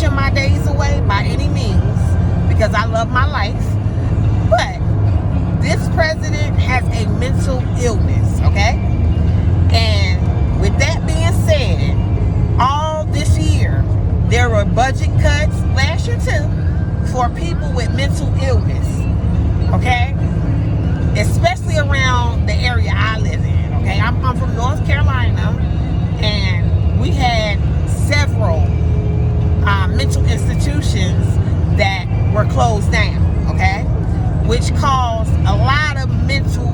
wishing my days away by any means, because I love my life. But this president has a mental illness, okay? And with that being said, all this year, there were budget cuts, last year too, for people with mental illness, okay? Especially around the area I live in, okay? I'm from North Carolina, and we had several mental institutions that were closed down, okay? Which caused a lot of mental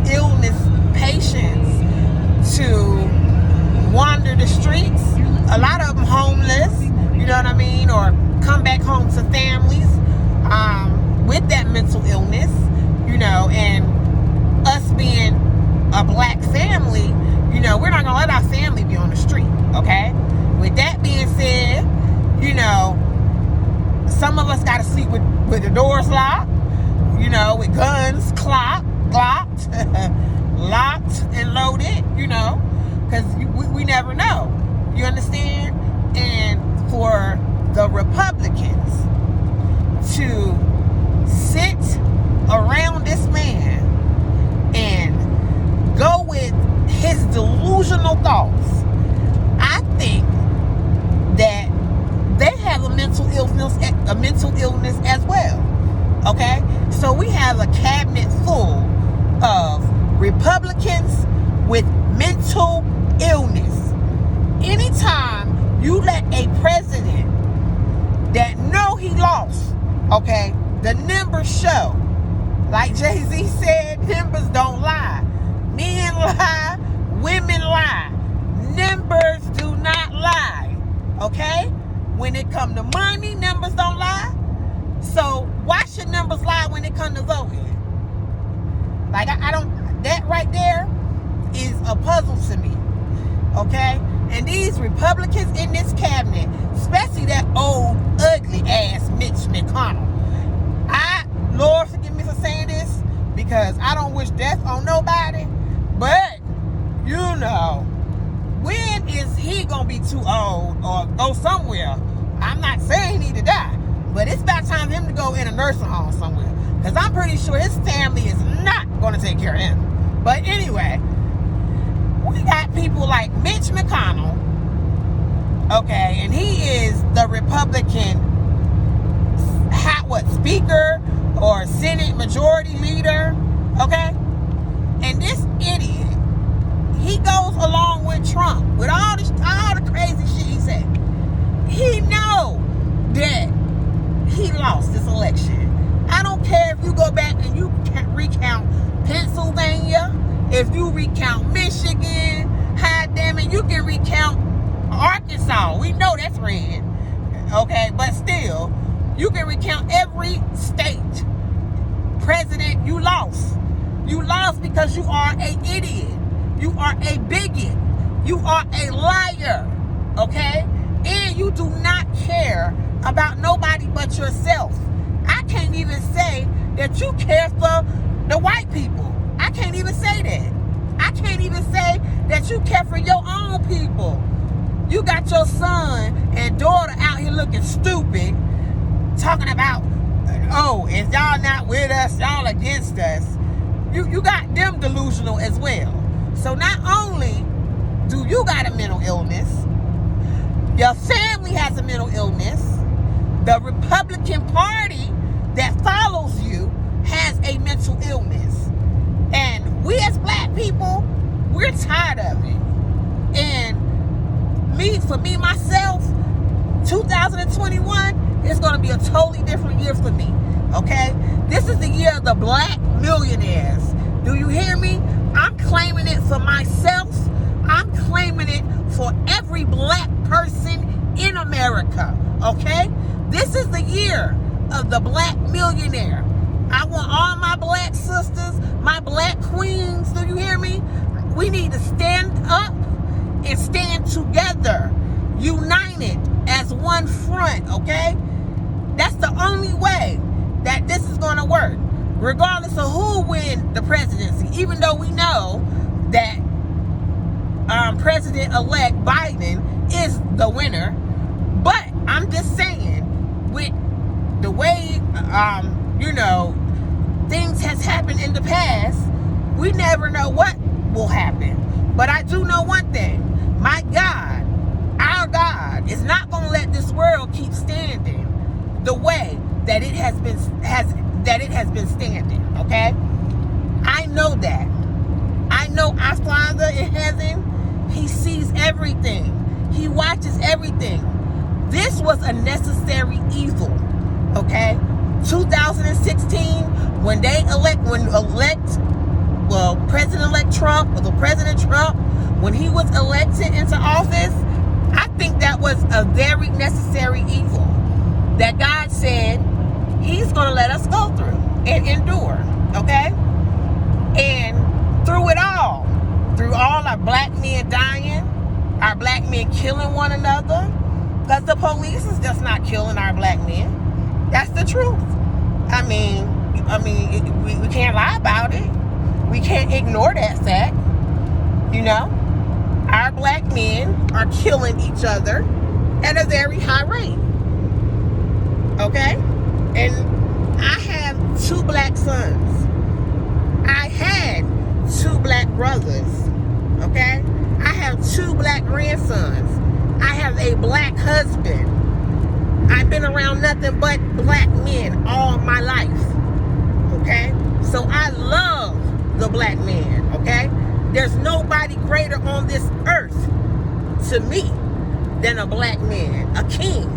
illness patients to wander the streets. A lot of them homeless, you know what I mean? Or come back home to families with that mental illness, you know, and us being a black family, you know, we're not gonna let our family be on the street, okay? With that being said, you know, some of us gotta sleep with the doors locked, you know, with guns locked, locked and loaded, you know, because we never know. You understand? And for the Republicans to sit around this man and go with his delusional thoughts, I think that they have a mental illness as well. Okay? So we have a cabinet full of Republicans with mental illness. Anytime you let a president that know he lost, okay, the numbers show. Like Jay-Z said, numbers don't lie. Men lie, women lie. Numbers do not lie, okay? When it comes to money, numbers don't lie. So why should numbers lie when it comes to voting? Like, I don't, that right there is a puzzle to me, okay? And these Republicans in this cabinet, especially that old, ugly ass Mitch McConnell. Lord forgive me for saying this, because I don't wish death on nobody, but, you know, when is he gonna be too old or go somewhere? I'm not saying he need to die, but it's about time for him to go in a nursing home somewhere, because I'm pretty sure his family is not gonna take care of him. But anyway, we got people like Mitch McConnell, okay, and he is the Republican speaker or Senate majority leader, okay? And this idiot, he goes along with Trump with all the crazy shit he said. He know that he lost this election. I don't care if you go back and you recount Pennsylvania, if you recount Michigan, hot damn it, you can recount Arkansas. We know that's red, okay? But still, you can recount every state. President, you lost. You lost because you are an idiot. You are a bigot. You are a liar, okay? And you do not care about nobody but yourself. I can't even say that you care for the white people. I can't even say that. I can't even say that you care for your own people. You got your son and daughter out here looking stupid, talking about, oh, if y'all not with us, y'all against us. You got them delusional as well. So not only do you got a mental illness, your family has a mental illness, the Republican Party that follows you has a mental illness. And we as black people, we're tired of it. And for me myself, 2021 is going to be a totally different year for me, okay? This is the year of the Black millionaires. Do you hear me? I'm claiming it for myself. I'm claiming it for every black person in America, okay? This is the year of the Black millionaire. I want all my black sisters, my black queens, do you hear me? We need to stand up and stand together, united as one front, okay? That's the only way that this is going to work, regardless of who wins the presidency, even though we know that President-elect Biden is the winner. But I'm I'm just saying, with the way, things has happened in the past, we never know what will happen. But I do know one thing. My God, our God, is not going to let this world keep standing the way that it has been standing, okay? I know that. I know our Father in heaven, He sees everything. He watches everything. This was a necessary evil, okay? 2016, when President-elect Trump, or the President Trump, when he was elected into office, I think that was a very necessary evil that God said He's going to let us go through and endure, okay? And through all our black men dying, our black men killing one another, because the police is just not killing our black men. That's the truth. I mean, we can't lie about it. We can't ignore that fact. Our black men are killing each other at a very high rate. Okay? And I have 2 black sons. I had 2 black brothers. Okay? I have 2 black grandsons. I have a black husband. I've been around nothing but black men all my life. Okay? So I love the black man. Okay? There's nobody greater on this earth to me than a black man, a king.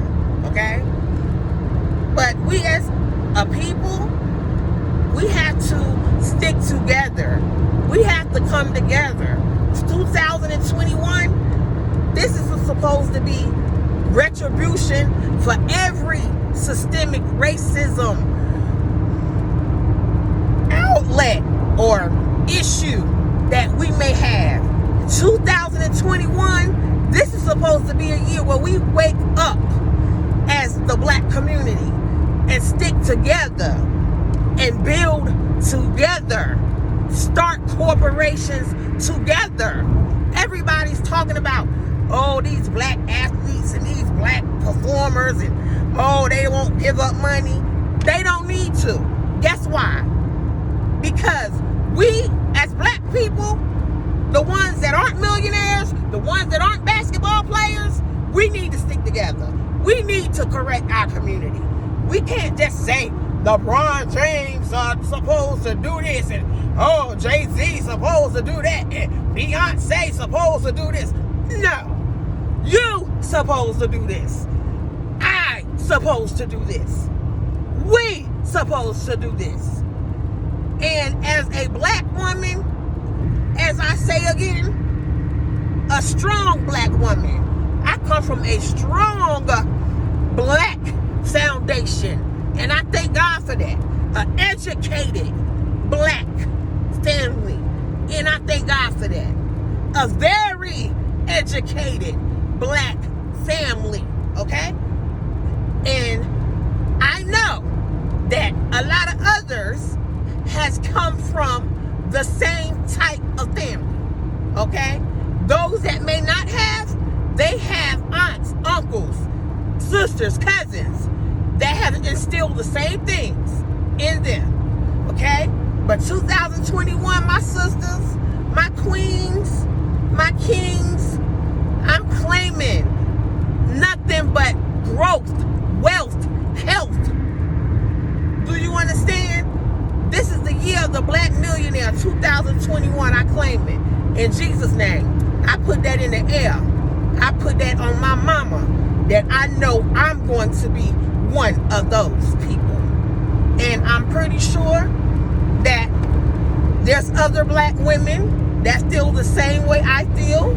Okay? But we as a people, we have to stick together. We have to come together. It's 2021. This is supposed to be retribution for every systemic racism outlet or issue that we may have. 2021, this is supposed to be a year where we wake up as the black community and stick together and build together, start corporations together. Everybody's talking about, these black athletes and these black performers, and they won't give up money. They don't need to. Guess why? Because we as black people, the ones that aren't millionaires, the ones that aren't basketball players, we need to stick together. We need to correct our community. We can't just say LeBron James are supposed to do this, and Jay-Z supposed to do that, and Beyonce supposed to do this. No. You supposed to do this. I supposed to do this. We supposed to do this. And as a black woman, as I say again, a strong black woman. I come from a strong black foundation, and I thank God for that. An educated black family, and I thank God for that. A very educated black family, okay? And I know that a lot of others has come from the same type of family, okay? Those that may not have, they have aunts, uncles, sisters, cousins that have instilled the same things in them, okay? But 2021, my sisters, my queens, my kings, I'm claiming nothing but growth, wealth, health. Do you understand? This is the year of the Black Millionaire, 2021. I claim it in Jesus' name. I put that in the air. I put that on my mama, that I know I'm going to be one of those people. And I'm pretty sure that there's other black women that feel the same way I feel,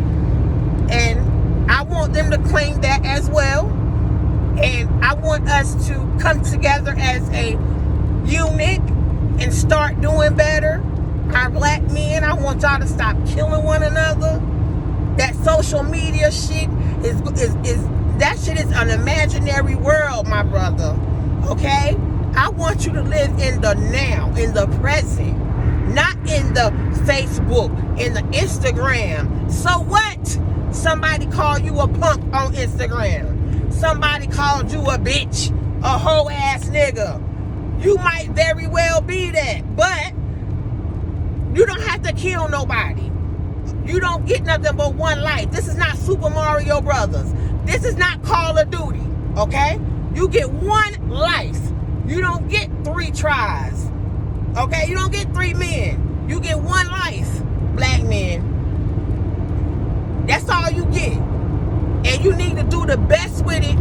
and I want them to claim that as well. And I want us to come together as a unit and start doing better. Our black men, I want y'all to stop killing one another. That social media shit is that shit is an imaginary world, my brother. Okay? I want you to live in the now, in the present, not in the Facebook, in the Instagram. So what? Somebody call you a punk on Instagram. somebody called you a bitch, a hoe ass nigga. You might very well be that, but you don't have to kill nobody. You don't get nothing but one life. This is not Super Mario Brothers. This is not Call of Duty, okay? You get one life. You don't get 3 tries, okay? You don't get 3 men. You get one life, black men. That's all you get. And you need to do the best with it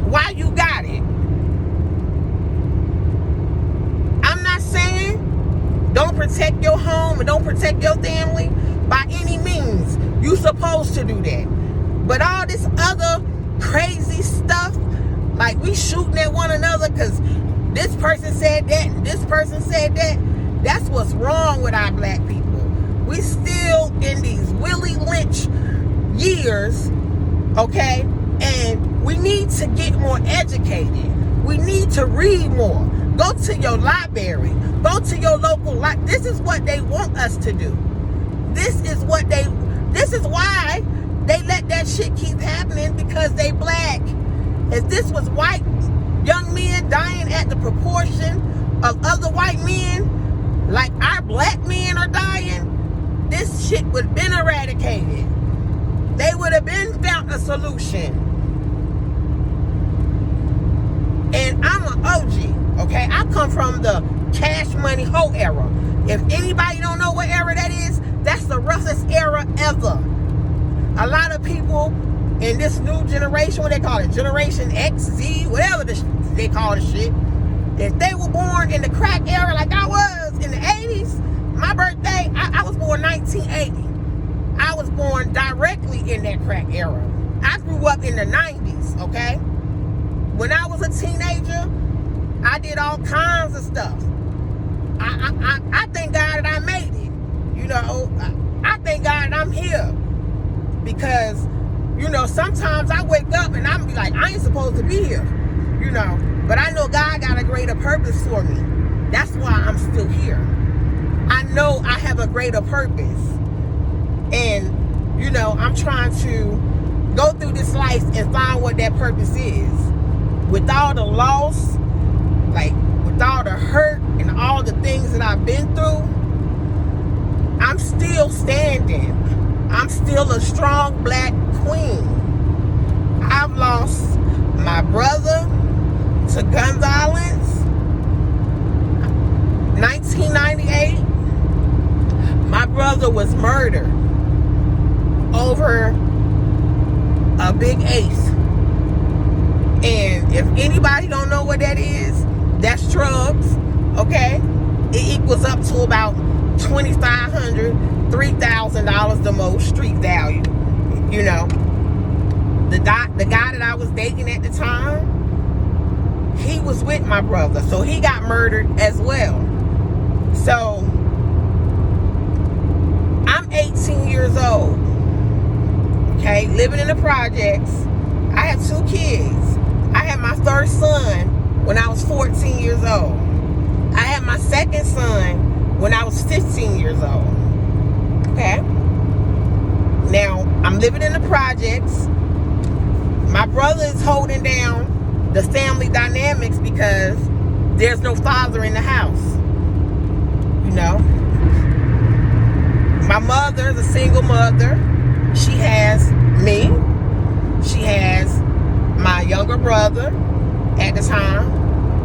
while you got it. I'm not saying don't protect your home and don't protect your family by any means. You supposed to do that. But all this other crazy stuff, like we shooting at one another because this person said that and this person said that, that's what's wrong with our black people. We still in these Willie Lynch years, okay? And we need to get more educated. We need to read more. Go to your library. Go to your local library. This is what they want us to do. This is why they let that shit keep happening, because they black. If this was white young men dying at the proportion of other white men, like our black men are dying, this shit would have been eradicated. They would have been found a solution. And I'm an OG, okay? I come from the cash money hoe era. If anybody don't know what era that is, that's the roughest era ever. A lot of people in this new generation, what they call it, Generation X, Z, whatever they call the shit, if they were born in the crack era like I was in the 80s, my birthday, I was born 1980. I was born directly in that crack era. I grew up in the 90s, okay? When I was a teenager, I did all kinds of stuff. I thank God that I made it. You know, I thank God I'm here. Because, you know, sometimes I wake up and I'm be like, I ain't supposed to be here. You know, but I know God got a greater purpose for me. That's why I'm still here. I know I have a greater purpose. And, you know, I'm trying to go through this life and find what that purpose is. With all the loss, like with all the hurt and all the things that I've been through, I'm still standing. I'm still a strong black queen. I've lost my brother to gun violence. 1998, my brother was murdered over a big eighth. And if anybody don't know what that is, that's drugs, okay? It equals up to about $2,500, $3,000 the most street value. You know, the guy that I was dating at the time, he was with my brother, so he got murdered as well. So I'm 18 years old, okay, living in the projects. I have 2 kids. I had my first son when I was 14 years old. I had my second son when I was 15 years old. Okay? Now, I'm living in the projects. My brother is holding down the family dynamics because there's no father in the house. You know? My mother is a single mother. She has me. She has my younger brother at the time.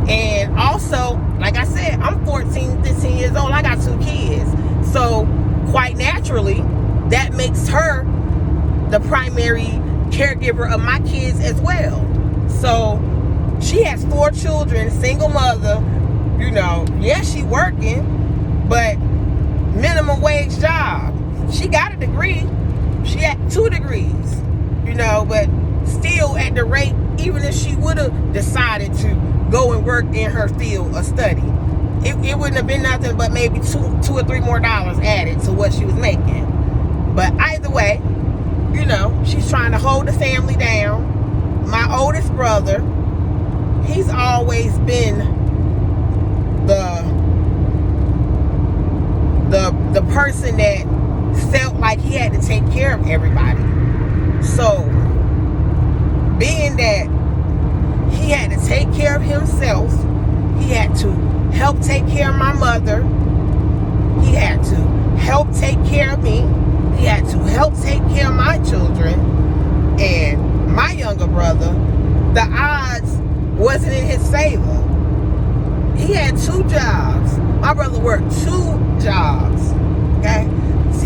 And also, like I said, I'm 14, 15 years old. I got 2 kids. So, quite naturally, that makes her the primary caregiver of my kids as well. So, she has 4 children, single mother. You know, yeah, she working, but minimum wage job. She got a degree. She had 2 degrees. You know, but still at the rate, even if she would have decided to go and work in her field of study, it wouldn't have been nothing but maybe $2 or $3 more added to what she was making. But either way, you know, she's trying to hold the family down. My oldest brother, he's always been the person that felt like he had to take care of everybody. So being that he had to take care of himself. He had to help take care of my mother. He had to help take care of me. He had to help take care of my children and my younger brother. The odds wasn't in his favor. He had 2 jobs. My brother worked 2 jobs. Okay?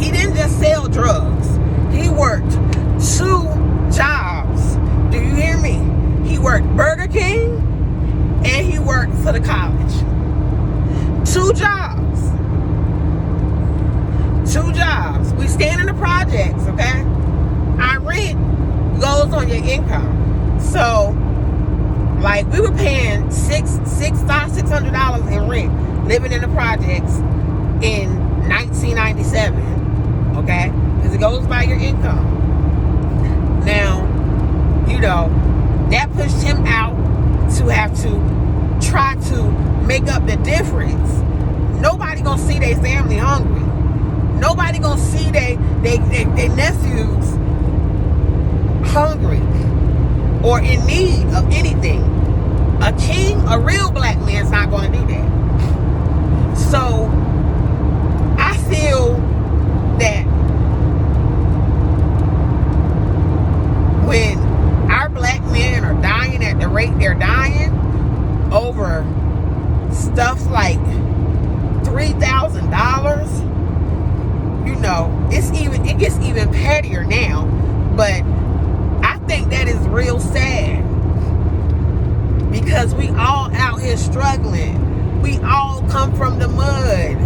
He didn't just sell drugs. He worked 2 jobs. Do you hear me? He worked Burger King and he worked for the college. 2 jobs. 2 jobs. We stand in the projects, okay? Our rent goes on your income. So, like, we were paying $600 in rent living in the projects in 1997, okay? Because it goes by your income. Now, you know, that pushed him out to have to try to make up the difference. Nobody gonna see their family hungry. Nobody gonna see their nephews hungry or in need of anything. A king, a real black man's not gonna do that. So I feel that when our black men are dying at the rate they're dying over stuff like $3,000, you know, it gets even pettier now. But I think that is real sad because we all out here struggling. We all come from the mud.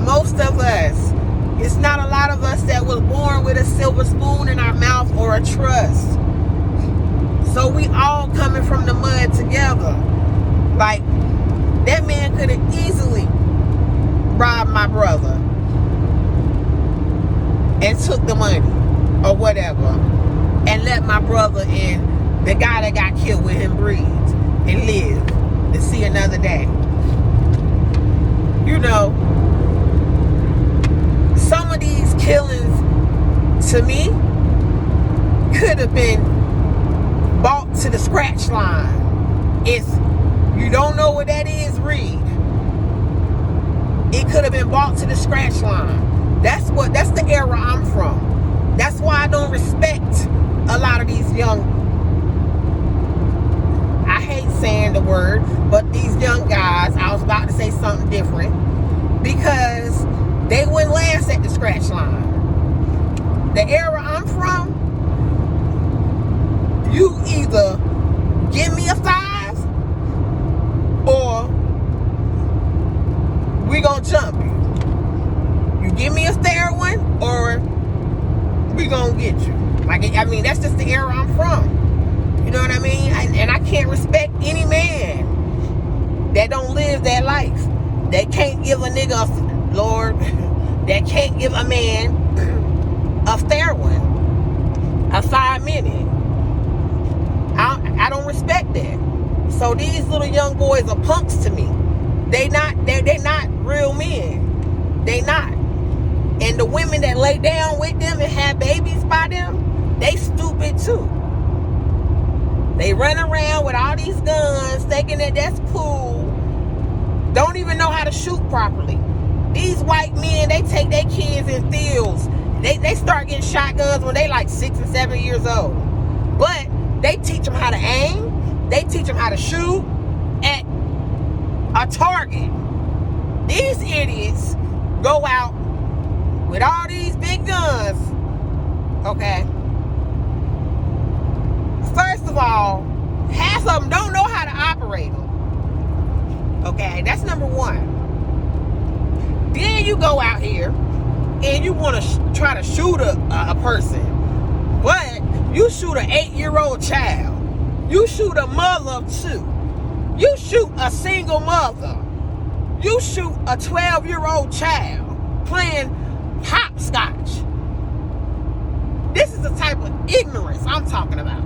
Most of us. It's not a lot of us that was born with a silver spoon in our mouth or a trust. So we all coming from the mud together. Like, that man could have easily robbed my brother and took the money or whatever and let my brother and the guy that got killed with him breathe and live to see another day. You know, some of these killings to me could have been bought to the scratch line. If you don't know what that is, read. It could have been bought to the scratch line. That's the era I'm from. That's why I don't respect a lot of these young, I hate saying the word, but these young guys, I was about to say something different, because they wouldn't last at the scratch line. The era I'm from, you either give me a 5 or we gonna jump you. You give me a fair one or we gonna get you. Like, I mean, that's just the era I'm from. You know what I mean? And I can't respect any man that don't live that life. That can't give a nigga, Lord, that can't give a man a fair one. A 5 minute. I don't respect that. So these little young boys are punks to me. They not real men. They not. And the women that lay down with them and have babies by them, they stupid too. They run around with all these guns thinking that that's cool. Don't even know how to shoot properly. These white men, they take their kids in fields. They start getting shotguns when they like 6 and 7 years old. But they teach them how to aim. They teach them how to shoot at a target. These idiots go out with all these big guns. Okay. First of all, half of them don't know how to operate them. Okay, that's number one. Then you go out here and you want to try to shoot a person, but you shoot an 8-year-old child. You shoot a mother of 2. You shoot a single mother. You shoot a 12-year-old child playing hopscotch. This is the type of ignorance I'm talking about.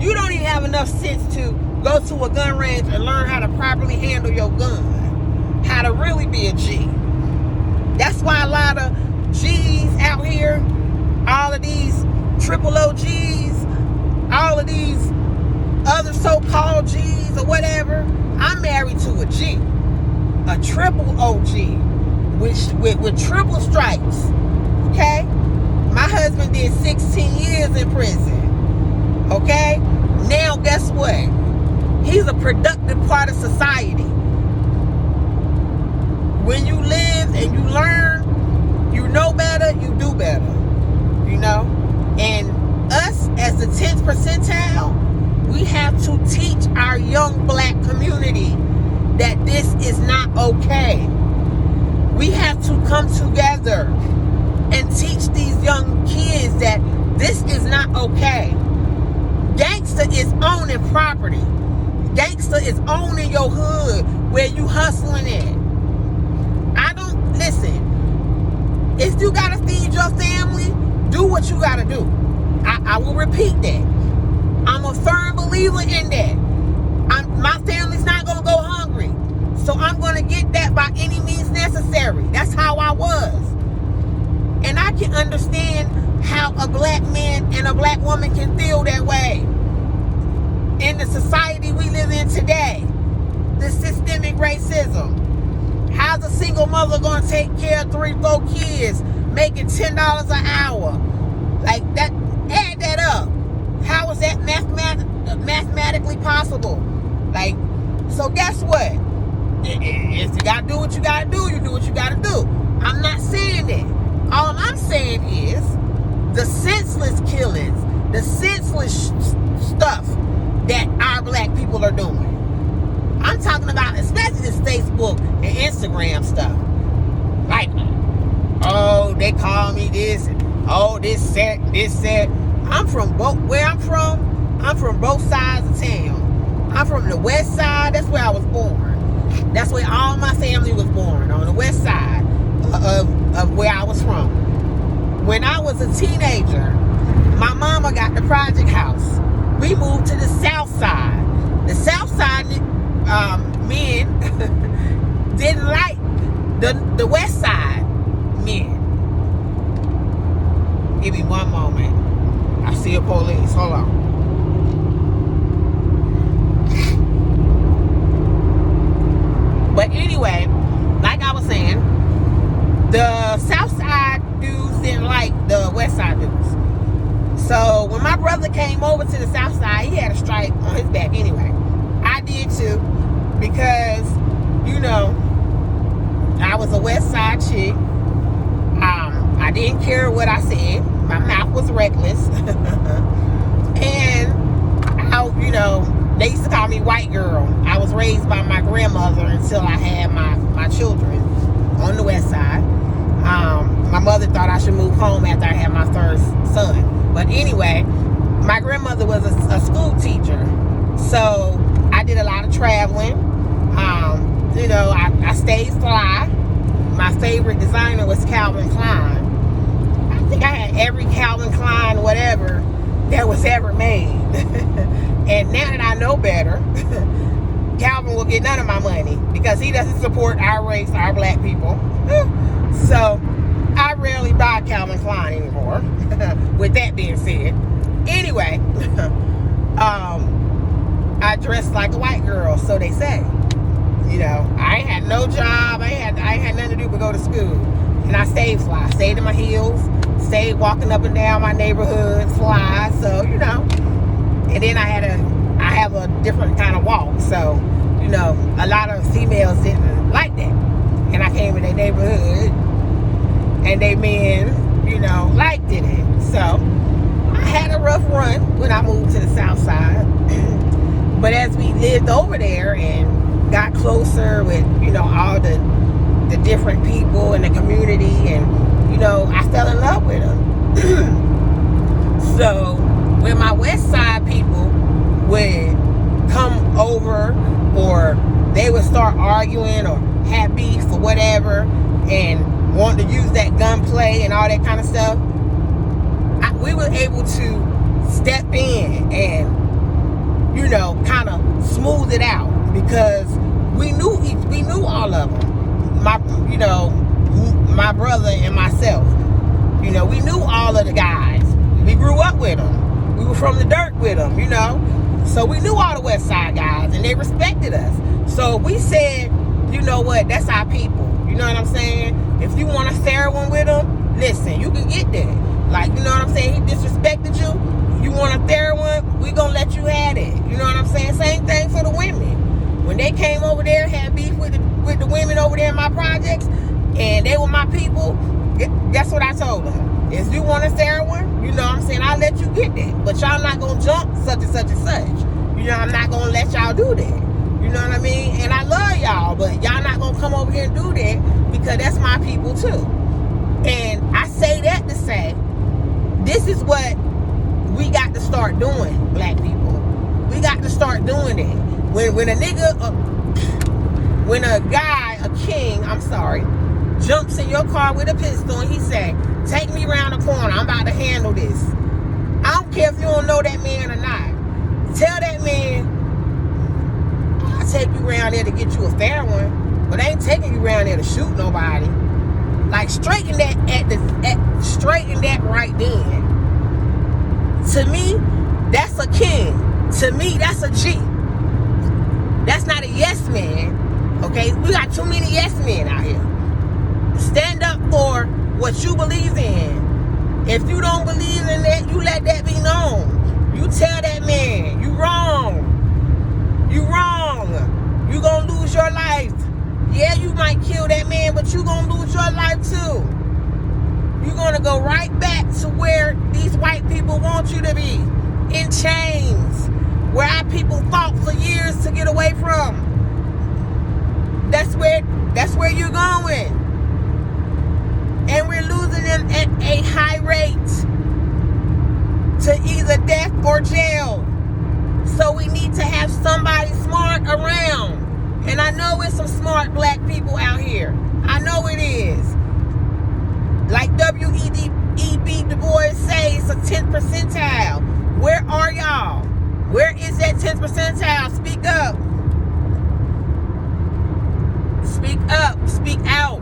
You don't even have enough sense to go to a gun range and learn how to properly handle your gun. How to really be a G. That's why a lot of G's out here, all of these triple OGs, all of these whatever. I'm married to a G, a triple OG, with triple stripes. Okay, my husband did 16 years in prison. Okay, now guess what? He's a productive part of society. When you live and you learn, you know better, you do better. You know, and us as the 10th percentile, we have to teach our young black community that this is not okay. We have to come together and teach these young kids that this is not okay. Gangster is owning property. Gangster is owning your hood where you hustling at. Listen, if you gotta feed your family, do what you gotta do. I will repeat that. I'm a firm believer in that. My family's not gonna go hungry, so I'm gonna get that by any means necessary. That's how I was. And I can understand how a black man and a black woman can feel that way. In the society we live in today, the systemic racism. How's a single mother gonna take care of 3-4 kids making $10 an hour? Like that, add that up. How is that mathematically possible? Like, so guess what? If you gotta do what you gotta do, you do what you gotta do. I'm not saying that. All I'm saying is the senseless killings, the senseless stuff that our black people are doing. I'm talking about especially this Facebook and Instagram stuff. Like, oh, they call me this, and oh, this set. I'm from both sides of town. I'm from the west side. That's where I was born. That's where all my family was born, on the west side of where I was from. When I was a teenager, my mama got the project house. We moved to the south side. The south side men didn't like the west side men. Give me one moment. I see a police. Hold on. But anyway, like I was saying, the south side dudes didn't like the west side dudes. So when my brother came over to the south side, he had a stripe on his back anyway. I did too, because, you know, I was a west side chick. I didn't care what I said. My mouth was reckless. And, you know, they used to call me white girl. I was raised by my grandmother until I had my children on the west side. My mother thought I should move home after I had my first son. But anyway, my grandmother was a school teacher. So I did a lot of traveling. You know, I stayed fly. My favorite designer was Calvin Klein. I think I had every Calvin Klein whatever that was ever made. And now that I know better, Calvin will get none of my money because he doesn't support our race, our black people. So I rarely buy Calvin Klein anymore. With that being said, anyway, I dressed like a white girl, so they say. You know, I ain't had no job. I ain't had nothing to do but go to school. And I stayed fly. I stayed in my heels. Stayed walking up and down my neighborhood fly. So, you know. And then I have a different kind of walk. So, you know, a lot of females didn't like that. And I came in their neighborhood. And they men, you know, liked it. So, I had a rough run when I moved to the south side. But as we lived over there and got closer with, you know, all the different people in the community, and, you know, I fell in love with them. So when my west side people would come over, or they would start arguing or have beef or whatever and want to use that gunplay and all that kind of stuff, we were able to step in and, you know, kind of smooth it out, because we knew all of them. My brother and myself, you know, we knew all of the guys. We grew up with them. We were from the dirt with them, you know. So we knew all the West Side guys, and they respected us. So we said, you know what, that's our people. You know what I'm saying? If you want to share one with them, listen, you can get that. Like, you know what I'm saying? He disrespected you. You want a third one, we gonna let you have it. You know what I'm saying? Same thing for the women. When they came over there, had beef with the women over there in my projects, and they were my people, guess what I told them? If you want a third one, you know what I'm saying, I'll let you get that. But y'all not gonna jump such and such and such. You know, I'm not gonna let y'all do that. You know what I mean? And I love y'all, but y'all not gonna come over here and do that, because that's my people too. And I say that to say, this is what we got to start doing, black people. We got to start doing it. When a nigga, when a guy, a king, I'm sorry, jumps in your car with a pistol and he say, take me around the corner, I'm about to handle this. I don't care if you don't know that man or not. Tell that man, I'll take you around there to get you a fair one, but I ain't taking you around there to shoot nobody. Like, straighten that right then. To me, that's a king. To me, that's a G. That's not a yes man. Okay? We got too many yes men out here. Stand up for what you believe in. If you don't believe in that, you let that be known. You tell that man, you wrong. You wrong. You gonna lose your life. Yeah, you might kill that man, but you gonna lose your life too. You're gonna go right back to where these white people want you to be, in chains, where our people fought for years to get away from. That's where you're going. And we're losing them at a high rate to either death or jail. So we need to have somebody smart around. And I know it's some smart black people out here. I know it is. Like W.E.B. Du Bois says, it's a 10th percentile. Where are y'all? Where is that 10th percentile? Speak up. Speak up. Speak out.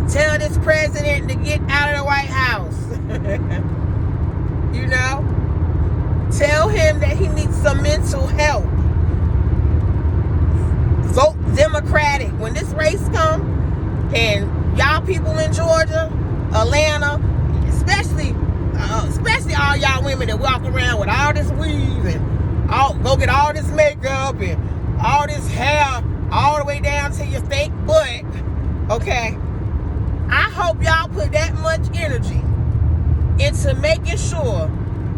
Tell this president to get out of the White House. You know? Tell him that he needs some mental help. Vote Democratic. When this race comes, and y'all people in Georgia, Atlanta, especially all y'all women that walk around with all this weave and go get all this makeup and all this hair all the way down to your fake butt, okay? I hope y'all put that much energy into making sure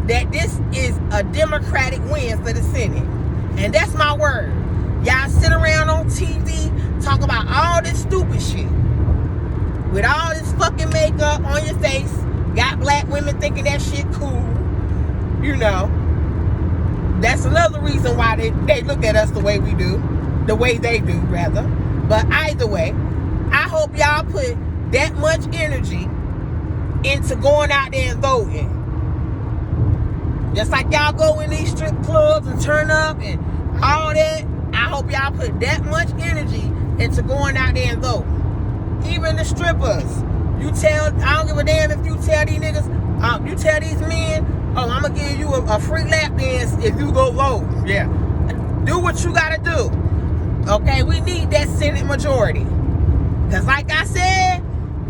that this is a Democratic win for the Senate. And that's my word. Y'all sit around on TV, talk about all this stupid shit. With all this fucking makeup on your face, got black women thinking that shit cool. You know, that's another reason why they look at us the way we do. The way they do, rather. But either way, I hope y'all put that much energy into going out there and voting. Just like y'all go in these strip clubs and turn up and all that, I hope y'all put that much energy into going out there and vote. Even the strippers. I don't give a damn if you tell these niggas, you tell these men, oh, I'm going to give you a free lap dance if you go vote. Yeah. Do what you got to do. Okay, we need that Senate majority. Because like I said,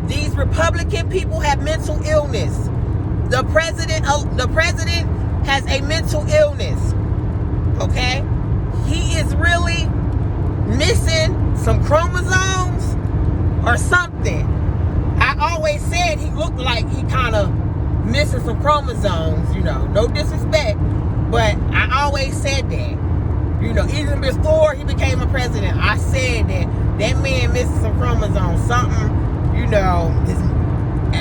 these Republican people have mental illness. The president has a mental illness. Okay? He is really missing some chromosomes or something. I always said he looked like he kind of missing some chromosomes, you know. No disrespect, but I always said that. You know, even before he became a president, I said that man missing some chromosomes. Something, you know, is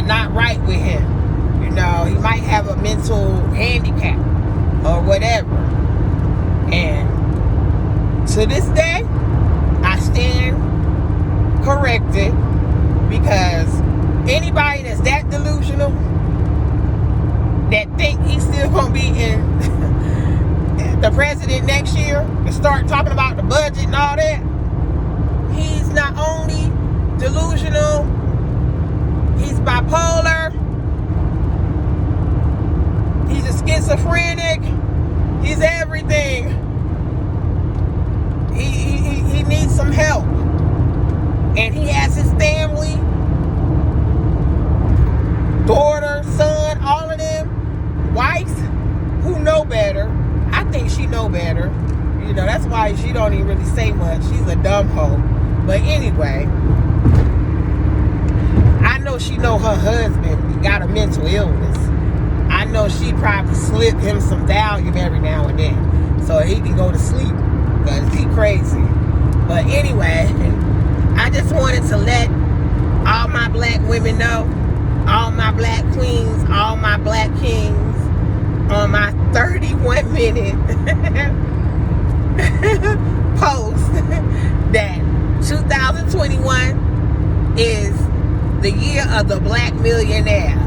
not right with him. You know, he might have a mental handicap or whatever. And to this day, I stand corrected, because anybody that's that delusional, that think he's still gonna be in the president next year and start talking about the budget and all that, he's not only delusional, he's bipolar, he's a schizophrenic, He's everything. He needs some help. And he has his family, daughter, son, all of them, wife, who know better. I think she know better. You know, that's why she don't even really say much. She's a dumb hoe. But anyway, I know she know her husband got a mental illness. I know she probably slip him some Valium every now and then so he can go to sleep because he crazy. But anyway, I just wanted to let all my black women know, all my black queens, all my black kings on my 31-minute post that 2021 is the year of the black millionaire.